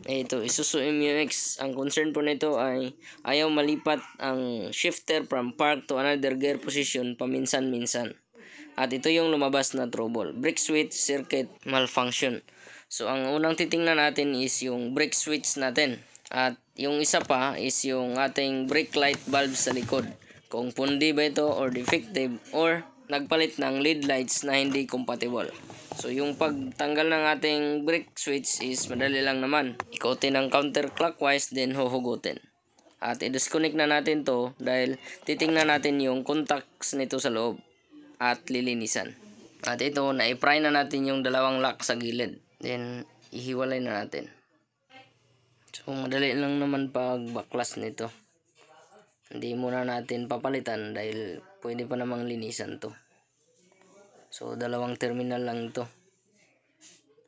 Ito, Isuzu MU-X. Ang concern po nito ay ayaw malipat ang shifter from park to another gear position paminsan-minsan. At ito yung lumabas na trouble. Brake switch circuit malfunction. So, ang unang titingnan natin is yung brake switch natin. At yung isa pa is yung ating brake light valve sa likod. Kung pundi ba ito or defective or nagpalit ng lead lights na hindi compatible. So, yung pagtanggal ng ating brake switch is madali lang naman. Ikutin ng counterclockwise, then huhugutin. At i-disconnect na natin to dahil titingnan natin yung contacts nito sa loob at lilinisan. At ito, na-pry na natin yung dalawang lock sa gilid. Then, ihiwalay na natin. So, madali lang naman pag baklas nito. Hindi muna natin papalitan dahil pwede pa namang linisan to. So, dalawang terminal lang ito.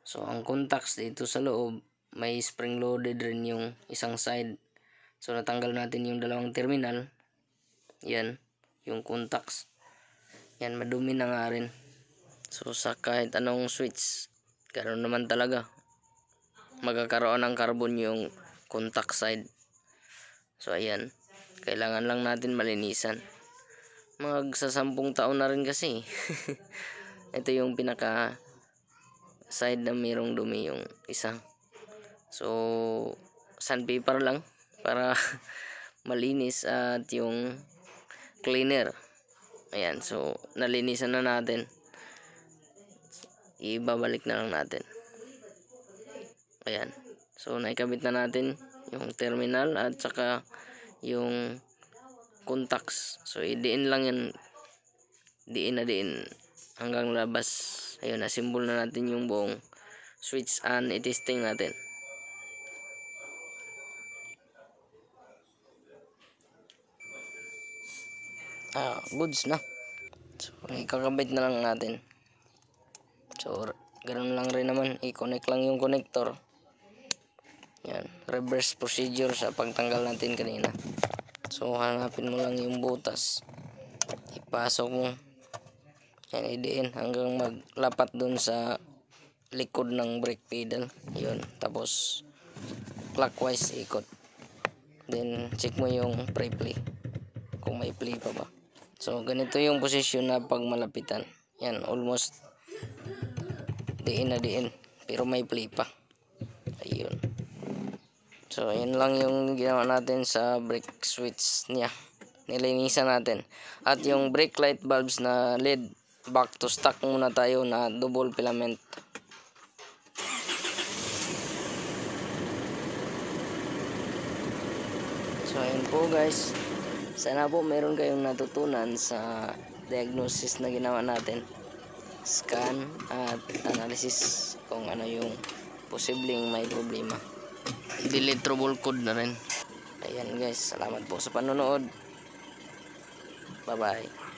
So, ang contacts dito sa loob, may spring-loaded rin yung isang side. So, natanggal natin yung dalawang terminal. Yan, yung contacts. Yan, madumi na nga rin. So, sa kahit anong switch, ganoon naman talaga. Magkakaroon ng carbon yung contact side. So, ayan. Kailangan lang natin malinisan. Magsa 10 taon na rin kasi. Ito yung pinaka side na mayroong dumi yung isa. So, sandpaper lang para malinis at yung cleaner. Ayan, so nalinisan na natin. Ibabalik na lang natin. Ayan. So, naikabit na natin yung terminal at saka yung contacts. So, idiin lang yan. Diin na diin hanggang labas. Ayun, na-symbol na natin yung buong switch and i-testing natin. Goods na. So, ikakabit na lang natin. So, ganoon lang rin naman. I-connect lang yung connector. Yan. Reverse procedure sa pagtanggal natin kanina. So, hanapin mo lang yung butas. Ipasok mo. Yan, idiin hanggang maglapat dun sa likod ng brake pedal. Yun. Tapos, clockwise ikot. Then, check mo yung pre-play. Kung may play pa ba. So, ganito yung posisyon na pag malapitan. Yan, almost diin na diin. Pero may play pa. Ayun. So, ayan lang yung ginawa natin sa brake switch niya. Nilinisan natin. At yung brake light bulbs na LED, back to stock muna tayo na double filament. So, ayun po guys. Sana po meron kayong natutunan sa diagnosis na ginawa natin. Scan at analysis kung ano yung posibleng may problema. Delete trouble code na rin. Ayan guys, salamat po sa panonood. Bye bye.